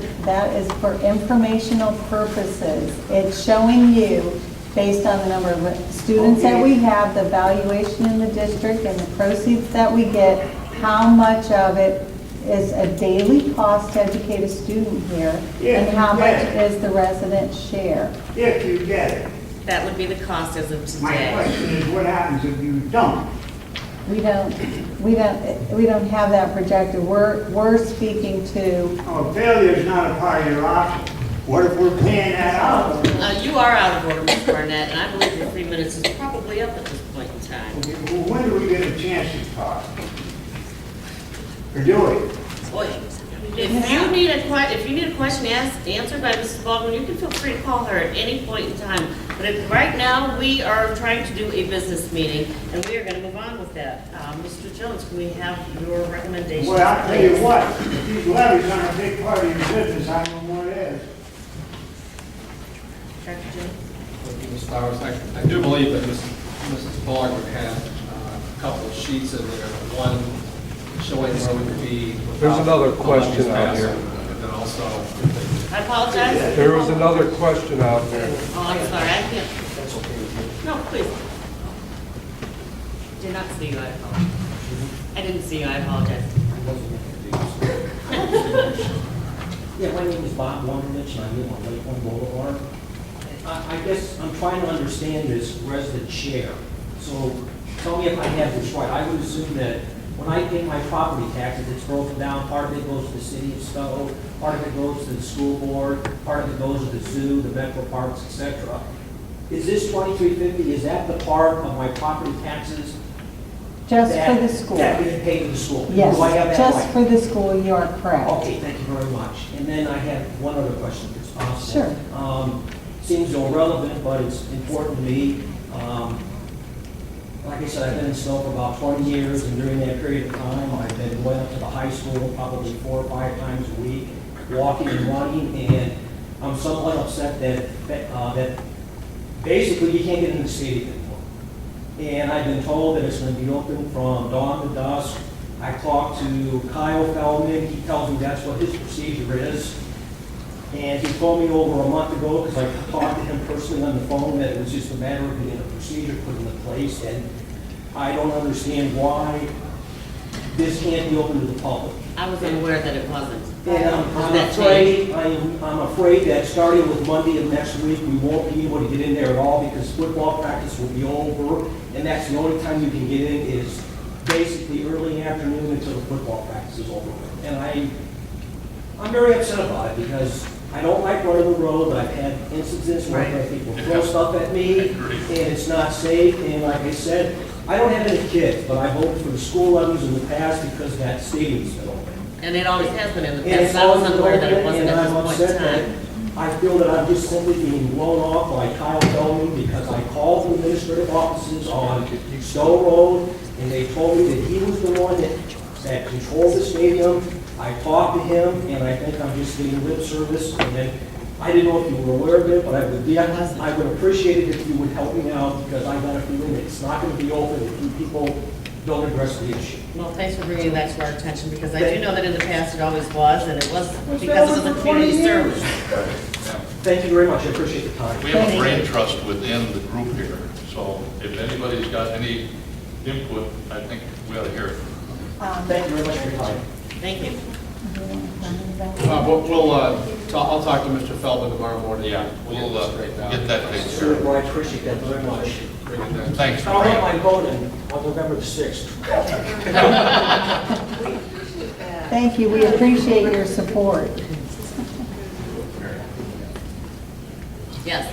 is for informational purposes. It's showing you, based on the number of students that we have, the valuation in the district, and the proceeds that we get, how much of it is a daily cost to educate a student here? Yeah, And how much yeah. is the resident share? If you get it. That would be the cost as of My today. question is, what happens if you don't? We don't have that projected. We're speaking to, Oh, failure is not a part of your option. What if we're paying that out? You are out of order, Ms. Barnett, and I believe your 3 minutes is probably up at this point in time. Well, when do we get a chance to talk? Or do we? Boy, if you need a question answered by Mrs. Baldwin, you can feel free to call her at any point in time. But right now, we are trying to do a business meeting, and we are going to move on with that. Mr. Jones, can we have your recommendations? Well, I'll tell you please? what, if these levies aren't a big part of your business, I don't know what is. Dr. Jones? Ms. Flowers, I do believe that Mrs. Baldwin had a couple of sheets in there, one showing where we could be. There's another question out here. And then also, I apologize. There was another question out there. Oh, I'm sorry, I can't. No, please. Did not see you, I apologize. I didn't see you, I apologize. Yeah, my name is Bob Wonderlich, and I live on Lakeland Boulevard. I guess I'm trying to understand this resident share. So tell me if I have this right. I would assume that when I pay my property taxes, it's broken down. Part of it goes to the city of Stowe, part of it goes to the school board, part of it goes to the zoo, the metro parks, etc. Is this $23.50, is that the part of my property taxes? just for the school. That being paid to the school? Yes, Do I have that just right? for the school, you are correct. Okay, thank you very much. And then I have one other question, if it's possible. Sure. Seems irrelevant, but it's important to me. Like I said, I've been in Stowe for about 20 years, and during that period of time, I've been going up to the high school probably 4 or 5 times a week, walking and running, and I'm somewhat upset that basically you can't get in the stadium anymore. And I've been told that it's going to be open from dawn to dusk. I talked to Kyle Feldman, he tells me that's what his procedure is. And he told me over a month ago, because I talked to him personally on the phone, that it was just a matter of getting a procedure put into place, and I don't understand why this can't be open to the public. I was unaware that it wasn't. And Has I'm that changed? afraid, I'm afraid that starting with Monday of next week, we won't be able to get in there at all because football practice will be over, and that's the only time you can get in is basically early afternoon until the football practice is over. And I'm very upset about it because I don't like running the road. I've had instances where I've had people throw stuff at me, and it's not safe. And like I said, I don't have any kids, but I voted for the school levies in the past because that stadium's been open. And it always has been in the And past. it's I was always been unaware that it open, wasn't and at I'm this point in upset time. that I feel that I'm just simply being blown off by Kyle Feldman because I called the administrative offices on Stowe Road, and they told me that he was the one that controlled the stadium. I talked to him, and I think I'm just getting lip service, and then I didn't know if you were aware of it, but I would appreciate it if you would help me out, because I got a feeling that it's not going to be open if you people don't address the issue. Well, thanks for bringing that to our attention, because I do know that in the past it always was, and it was been because it open was a for 20 community years. service. Thank you very much, I appreciate the time. We have a brain trust within the group here, so if anybody's got any input, I think we ought to hear it. Thank you very much for your time. Thank you. I'll talk to Mr. Feldman tomorrow morning. Yeah, We'll we'll get this straightened out. get that taken care Sure, of. well, I appreciate that very much. Thanks for I'll have coming. my vote in on November the 6th. Thank you, we appreciate your support. Yes.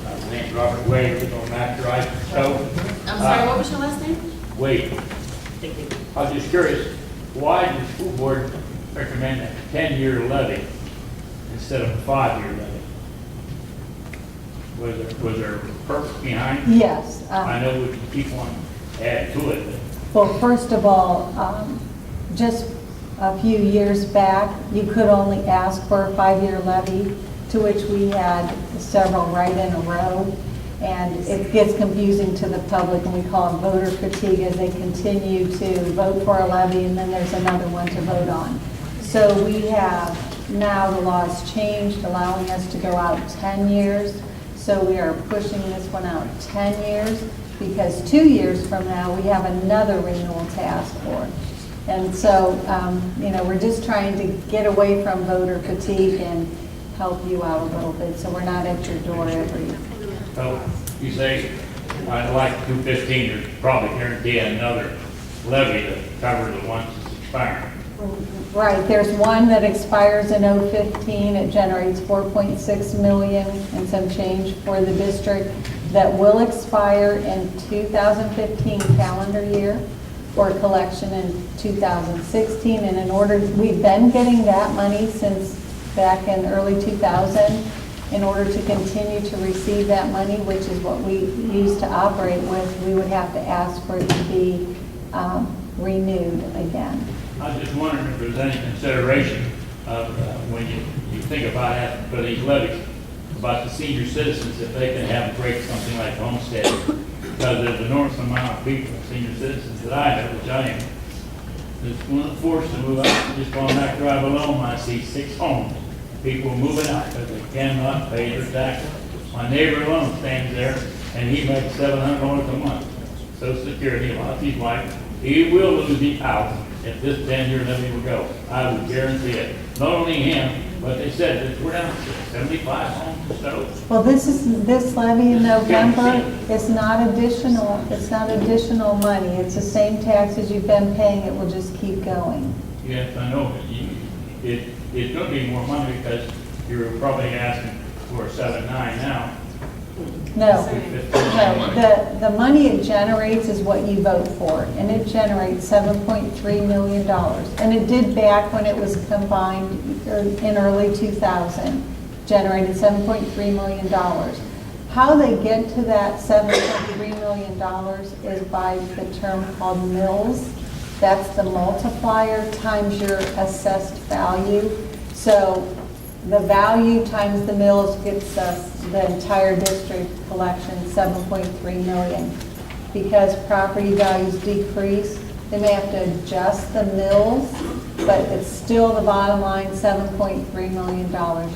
My name's Robert Wade, live on Mack Drive, so, I'm sorry, what was your last name? Wade. Thank you. I was just curious, why did the school board recommend a 10-year levy instead of a 5-year levy? Was there a purpose behind it? Yes. I know we can keep on adding to it, Well, first of all, just a few years back, you could only ask for a 5-year levy, to which we had several right in a row. And it gets confusing to the public, and we call it voter fatigue as they continue to vote for a levy, and then there's another one to vote on. So we have, now the law has changed, allowing us to go out 10 years. So we are pushing this one out 10 years. because 2 years from now, we have another renewal to ask for. And so, we're just trying to get away from voter fatigue and help you out a little bit, so we're not at your door every. So you say, I'd like 215, there's probably guarantee another levy to cover the ones that's expiring. Right, there's one that expires in 015, it generates 4.6 million and some change for the district that will expire in 2015 calendar year for collection in 2016. And in order, we've been getting that money since back in early 2000. In order to continue to receive that money, which is what we use to operate with, we would have to ask for it to be renewed again. I was just wondering if there's any consideration of, when you think about asking for these levies, about the senior citizens, if they can have break something like homestead, because there's an enormous amount of people, senior citizens that I know, which I am, that's forced to move out, just going back drive alone, I see 6 homes, people moving out because they cannot pay their taxes. My neighbor alone stands there, and he makes $700 a month, Social Security, lost his wife, he will lose his house if this 10-year levy will go. I would guarantee it. Not only him, but they said that we're down to 75 homes or so. Well, this levy in November is not additional, it's not additional money. It's the same taxes you've been paying, it will just keep going. Yes, I know, but it's going to be more money because you're probably asking for 7.9 now. No, the money it generates is what you vote for, and it generates $7.3 million. And it did back when it was combined in early 2000, generated $7.3 million. How they get to that $7.3 million is by the term called mills. That's the multiplier times your assessed value. So the value times the mills gets us the entire district collection, 7.3 million. Because property values decrease, they may have to adjust the mills, but it's still the bottom line, $7.3 million.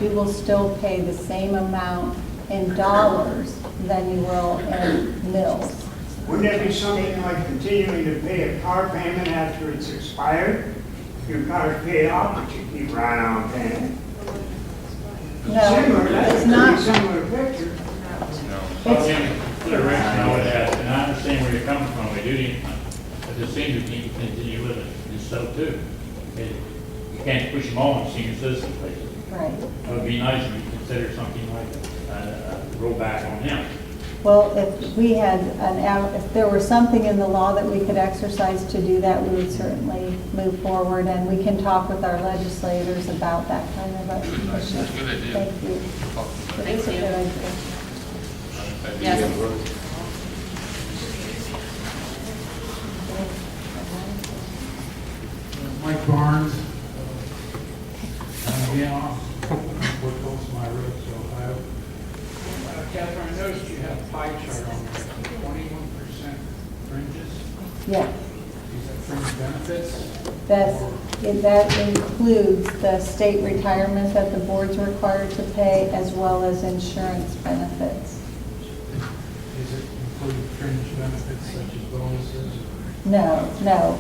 You will still pay the same amount in dollars than you will in mills. Wouldn't that be something like continuing to pay a car payment after it's expired? Your car's paid off, but you keep right on paying. No, Similar, it's that's a not. pretty similar picture. Consideration I would ask, and I understand where you're coming from, we do need money, but the seniors need to continue living, and so too. You can't push them all in senior citizen places. Right. It would be nice if you consider something like a rollback on them. Well, if we had if there were something in the law that we could exercise to do that, we would certainly move forward, and we can talk with our legislators about that kind of a issue. That's a good idea. Thank you. It is a good idea. Yes. Mike Barnes, Indiana, Fort Dulce, Ohio. Catherine, I noticed you have a pie chart on there, 21% fringes. Yeah, Is that fringe benefits? that includes the state retirement that the board's required to pay, as well as insurance benefits. Is it include fringe benefits such as bonuses? No,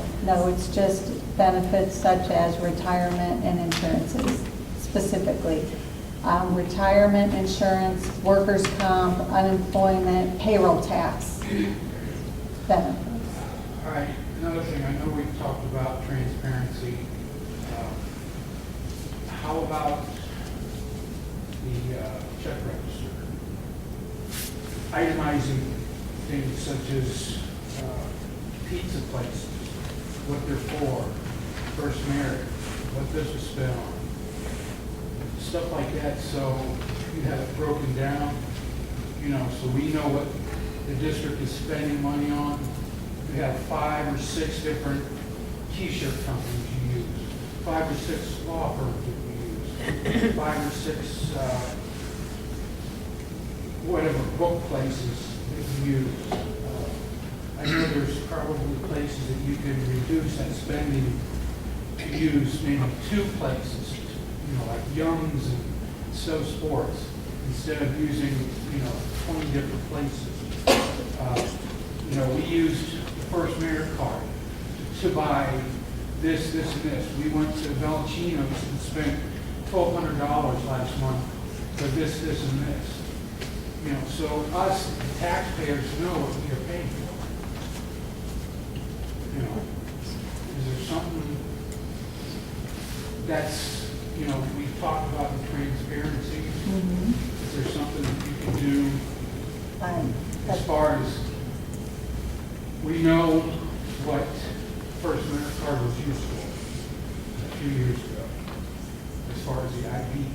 it's just benefits such as retirement and insurances specifically. Retirement, insurance, workers' comp, unemployment, payroll tax benefits. All right, another thing, I know we've talked about transparency. How about the check register? Itemizing things such as pizza places, what they're for, first marriage, what this was spent on. Stuff like that, so you have it broken down, so we know what the district is spending money on. You have 5 or 6 different t-shirt companies you use, 5 or 6 law firms that you use, 5 or 6 whatever book places that you use. I know there's probably places that you can reduce that spending to use maybe 2 places, like Young's and So Sports, instead of using, 20 different places. You know, we used the First Merit card to buy this, this, and this. We went to Valentino's and spent $1,200 last month for this, this, and this. You know, so us taxpayers know what we are paying for. You know, is there something that's, you know, we talked about the transparency. Is there something that you can do as far as, we know what First Merit card was used for a few years ago, as far as the IP,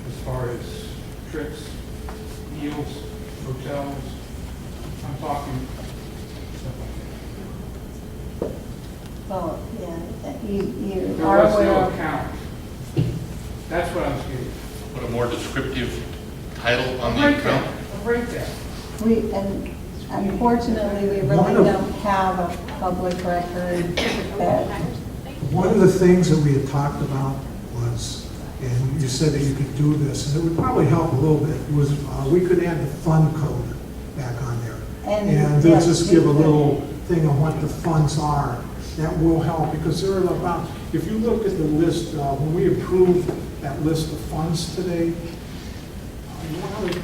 as far as trips, meals, hotels, I'm talking stuff like Well, yeah, you that. There are was aware no of. account. That's what I was getting. Put a more descriptive title on A the breakdown, account. a breakdown. And unfortunately, we really don't have a public record that, One of the things that we had talked about was, and you said that you could do this, and it would probably help a little bit, was we could add the fund code back on there. And, And they'll yes, just we give a could. little thing on what the funds are. That will help, because there are about, if you look at the list, when we approved that list of funds today,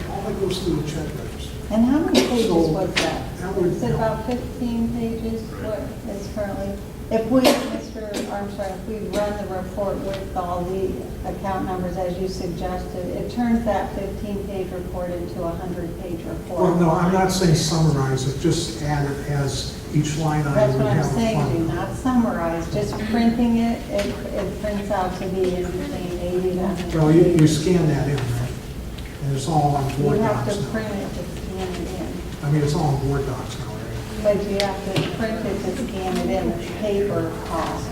all that goes through the check register. and how many pages So, was that? that would Is it help. about 15 pages, what is currently? If we, Mr. Armstrong, if we run the report with all the account numbers as you suggested, it turns that 15-page report into a 100-page report. Well, no, I'm not saying summarize it, just add it as each line That's item what would I'm have a saying, do fund. not summarize, just printing it, it prints out to be in between 80 to 100. Well, you scan that in, right? And it's all on You board have docs to now. print it to scan it in, I mean, it's all on board docs now, right? but you have to print it to scan it in, it's paper cost.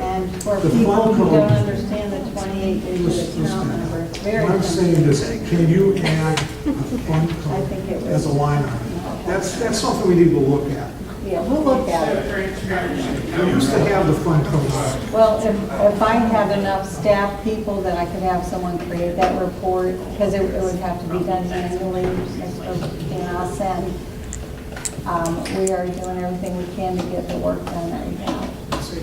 And for The people fund who code- don't understand the 28-digit account number, it's very What I'm saying is, can you add a fund I think it code was- as a line item? That's something we need to look at. Yeah, we'll look at it. We used to have the fund code. Well, if I had enough staff people that I could have someone create that report, because it would have to be done manually, and I'll send. We are doing everything we can to get the work done right now.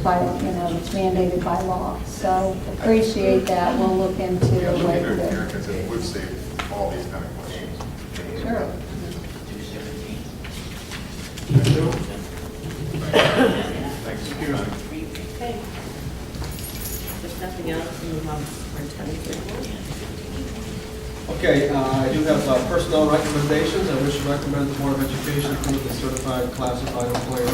By, it's mandated by law. So appreciate that. We'll look into a way to. Because it would save all these kind of questions. Sure. Thanks. Okay. If nothing else, we move on to superintendent's report. Okay, I do have personnel recommendations. I wish to recommend the Board of Education approve the certified classified employee